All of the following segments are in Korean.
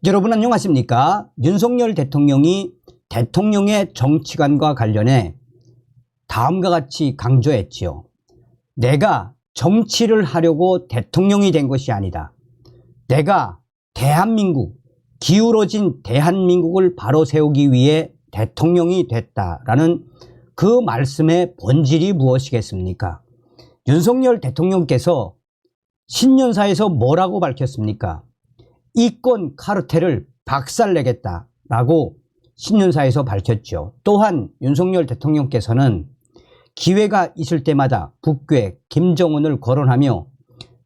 여러분 안녕하십니까? 윤석열 대통령이 대통령의 정치관과 관련해 다음과 같이 강조했지요. 내가 정치를 하려고 대통령이 된 것이 아니다. 내가 대한민국, 기울어진 대한민국을 바로 세우기 위해 대통령이 됐다라는 그 말씀의 본질이 무엇이겠습니까? 윤석열 대통령께서 신년사에서 뭐라고 밝혔습니까? 이권 카르텔을 박살내겠다라고 신년사에서 밝혔죠. 또한 윤석열 대통령께서는 기회가 있을 때마다 북괴 김정은을 거론하며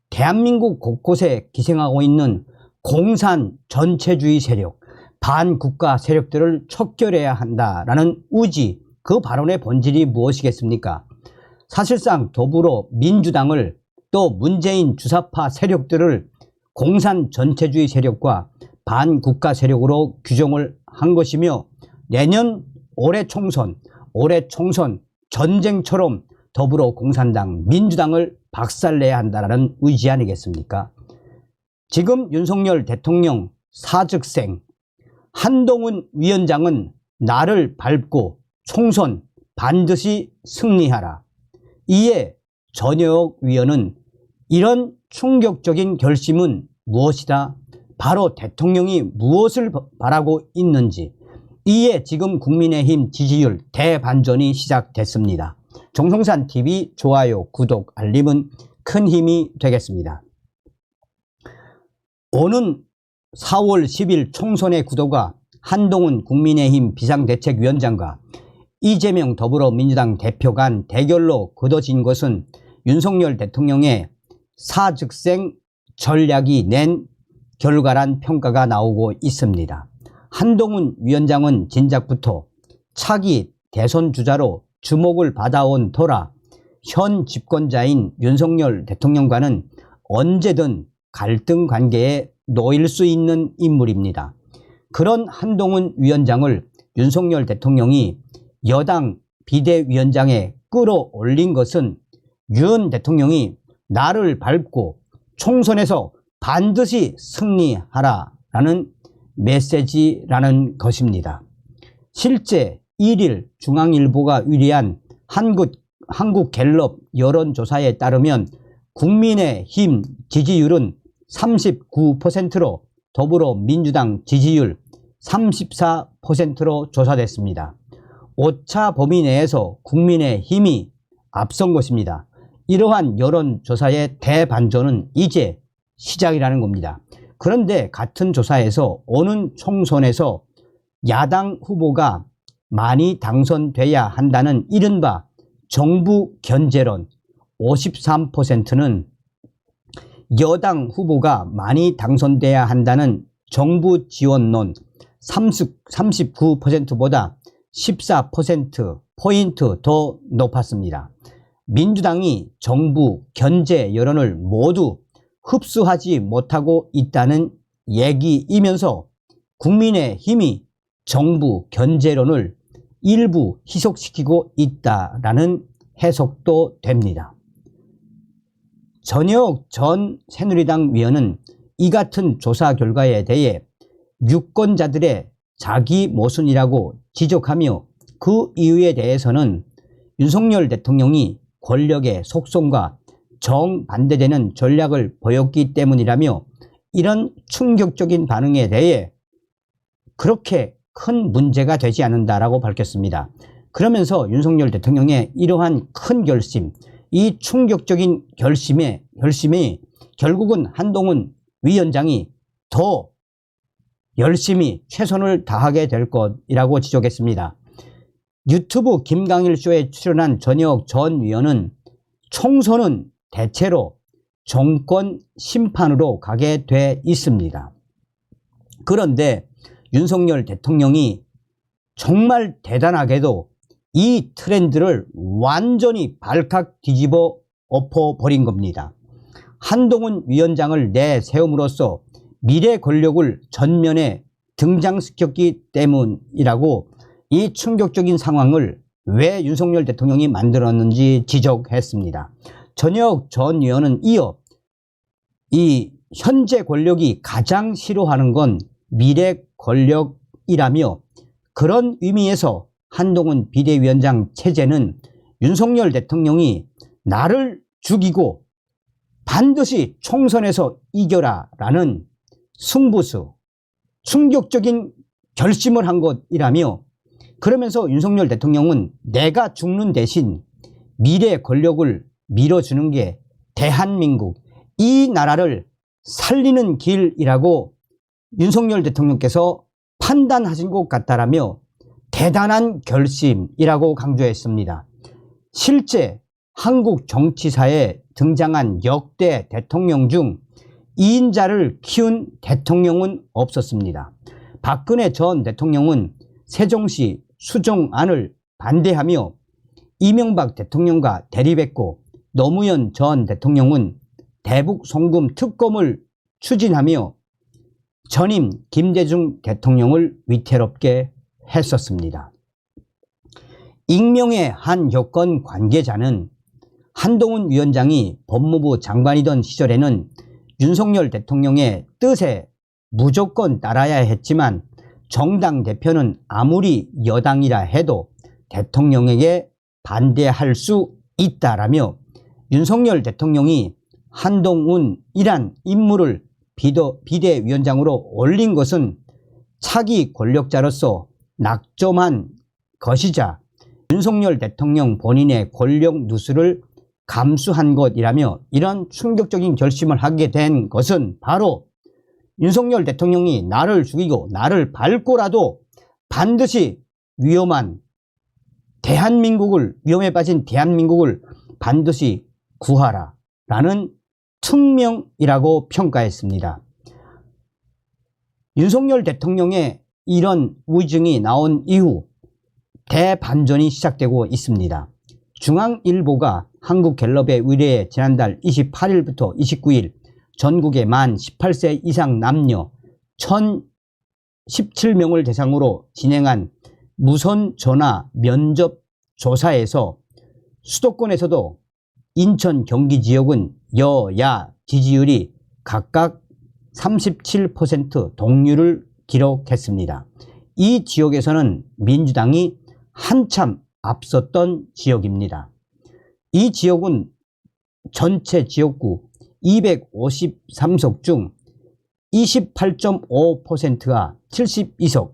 대한민국 곳곳에 기생하고 있는 공산 전체주의 세력, 반국가 세력들을 척결해야 한다라는 의지, 그 발언의 본질이 무엇이겠습니까? 사실상 더불어민주당을 또 문재인 주사파 세력들을 공산 전체주의 세력과 반국가 세력으로 규정을 한 것이며 내년 올해 총선 전쟁처럼 더불어 공산당, 민주당을 박살내야 한다는 의지 아니겠습니까? 지금 윤석열 대통령 사즉생 한동훈 위원장은 나를 밟고 총선 반드시 승리하라. 이에 전효혁 위원은 이런 충격적인 결심은 무엇이다? 바로 대통령이 무엇을 바라고 있는지, 이에 지금 국민의힘 지지율 대반전이 시작됐습니다. 정성산TV 좋아요, 구독, 알림은 큰 힘이 되겠습니다. 오는 4월 10일 총선의 구도가 한동훈 국민의힘 비상대책위원장과 이재명 더불어민주당 대표 간 대결로 굳어진 것은 윤석열 대통령의 사즉생 전략이 낸 결과란 평가가 나오고 있습니다. 한동훈 위원장은 진작부터 차기 대선 주자로 주목을 받아온 터라 현 집권자인 윤석열 대통령과는 언제든 갈등 관계에 놓일 수 있는 인물입니다. 그런 한동훈 위원장을 윤석열 대통령이 여당 비대위원장에 끌어올린 것은 윤 대통령이 나를 밟고 총선에서 반드시 승리하라라는 메시지라는 것입니다. 실제 1일 중앙일보가 의뢰한 한국갤럽 여론조사에 따르면 국민의힘 지지율은 39%로 더불어민주당 지지율 34%로 조사됐습니다. 오차 범위 내에서 국민의힘이 앞선 것입니다. 이러한 여론조사의 대반전은 이제 시작이라는 겁니다. 그런데 같은 조사에서 오는 총선에서 야당 후보가 많이 당선돼야 한다는 이른바 정부 견제론 53%는 여당 후보가 많이 당선돼야 한다는 정부 지원론 39%보다 14%포인트 더 높았습니다. 민주당이 정부 견제 여론을 모두 흡수하지 못하고 있다는 얘기이면서 국민의힘이 정부 견제론을 일부 희석시키고 있다라는 해석도 됩니다. 전효혁 전 새누리당 위원은 이 같은 조사 결과에 대해 유권자들의 자기 모순이라고 지적하며 그 이유에 대해서는 윤석열 대통령이 권력의 속성과 정반대되는 전략을 보였기 때문이라며 이런 충격적인 반응에 대해 그렇게 큰 문제가 되지 않는다라고 밝혔습니다. 그러면서 윤석열 대통령의 이러한 큰 결심, 이 충격적인 결심이 결국은 한동훈 위원장이 더 열심히 최선을 다하게 될 것이라고 지적했습니다. 유튜브 김강일쇼에 출연한 전효혁 전 위원은 총선은 대체로 정권 심판으로 가게 돼 있습니다. 그런데 윤석열 대통령이 정말 대단하게도 이 트렌드를 완전히 발칵 뒤집어 엎어버린 겁니다. 한동훈 위원장을 내세움으로써 미래 권력을 전면에 등장시켰기 때문이라고 이 충격적인 상황을 왜 윤석열 대통령이 만들었는지 지적했습니다. 전효혁 전 의원은 이어 이 현재 권력이 가장 싫어하는 건 미래 권력이라며 그런 의미에서 한동훈 비대위원장 체제는 윤석열 대통령이 나를 죽이고 반드시 총선에서 이겨라 라는 승부수, 충격적인 결심을 한 것이라며 그러면서 윤석열 대통령은 내가 죽는 대신 미래 권력을 밀어주는 게 대한민국, 이 나라를 살리는 길이라고 윤석열 대통령께서 판단하신 것 같다라며 대단한 결심이라고 강조했습니다. 실제 한국 정치사에 등장한 역대 대통령 중 2인자를 키운 대통령은 없었습니다. 박근혜 전 대통령은 세종시 수정안을 반대하며 이명박 대통령과 대립했고 노무현 전 대통령은 대북 송금 특검을 추진하며 전임 김대중 대통령을 위태롭게 했었습니다. 익명의 한 여권 관계자는 한동훈 위원장이 법무부 장관이던 시절에는 윤석열 대통령의 뜻에 무조건 따라야 했지만 정당 대표는 아무리 여당이라 해도 대통령에게 반대할 수 있다라며 윤석열 대통령이 한동훈이란 인물을 비대위원장으로 올린 것은 차기 권력자로서 낙점한 것이자 윤석열 대통령 본인의 권력 누수를 감수한 것이라며 이런 충격적인 결심을 하게 된 것은 바로 윤석열 대통령이 나를 죽이고 나를 밟고라도 반드시 위험에 빠진 대한민국을 반드시 구하라 라는 특명이라고 평가했습니다. 윤석열 대통령의 이런 위증이 나온 이후 대반전이 시작되고 있습니다. 중앙일보가 한국갤럽에 의뢰해 지난달 28일부터 29일 전국의 만 18세 이상 남녀 1017명을 대상으로 진행한 무선 전화 면접 조사에서 수도권에서도 인천, 경기 지역은 여야 지지율이 각각 37% 동률을 기록했습니다. 이 지역에서는 민주당이 한참 앞섰던 지역입니다. 이 지역은 전체 지역구 253석 중 28.5%가 72석,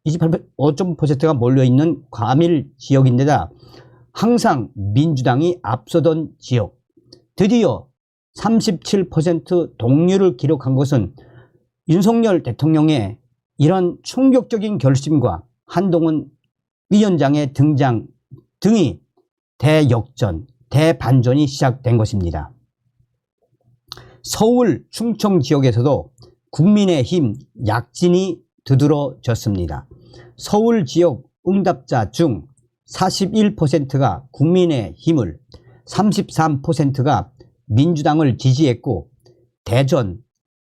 28.5%가 몰려있는 과밀 지역인데다 항상 민주당이 앞서던 지역, 드디어 37% 동률을 기록한 것은 윤석열 대통령의 이런 충격적인 결심과 한동훈 위원장의 등장 등이 대역전, 대반전이 시작된 것입니다. 서울, 충청 지역에서도 국민의힘 약진이 두드러졌습니다. 서울 지역 응답자 중 41%가 국민의힘을, 33%가 민주당을 지지했고 대전,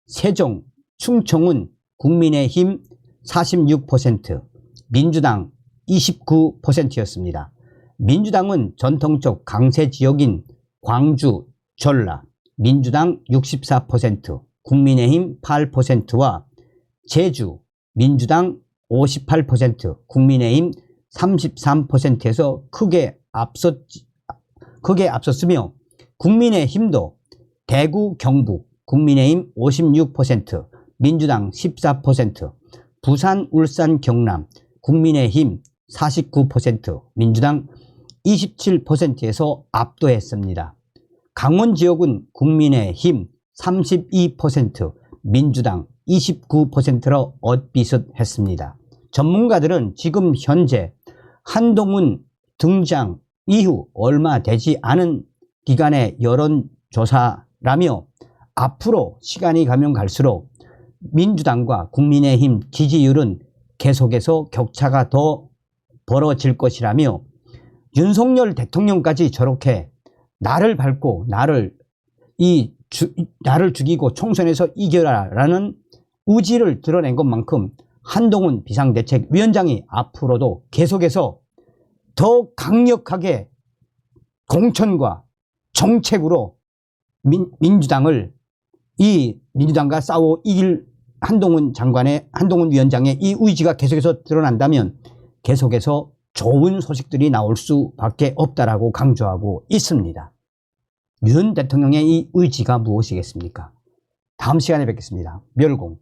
세종, 충청은 국민의힘 46%, 민주당 29%였습니다. 민주당은 전통적 강세 지역인 광주, 전라, 민주당 64%, 국민의힘 8%와 제주, 민주당 58%, 국민의힘 33%에서 크게 앞섰으며 국민의힘도 대구, 경북, 국민의힘 56%, 민주당 14%, 부산, 울산, 경남, 국민의힘 49%, 민주당 27%에서 압도했습니다. 강원 지역은 국민의힘 32%, 민주당 29%로 엇비슷했습니다. 전문가들은 지금 현재 한동훈 등장 이후 얼마 되지 않은 기간의 여론조사라며 앞으로 시간이 가면 갈수록 민주당과 국민의힘 지지율은 계속해서 격차가 더 벌어질 것이라며 윤석열 대통령까지 저렇게 나를 밟고 나를 죽이고 총선에서 이겨라 라는 의지를 드러낸 것만큼 한동훈 비상대책위원장이 앞으로도 계속해서 더 강력하게 공천과 정책으로 민주당과 싸워 이길 한동훈 위원장의 이 의지가 계속해서 드러난다면 계속해서 좋은 소식들이 나올 수밖에 없다라고 강조하고 있습니다. 윤 대통령의 이 의지가 무엇이겠습니까? 다음 시간에 뵙겠습니다. 멸공.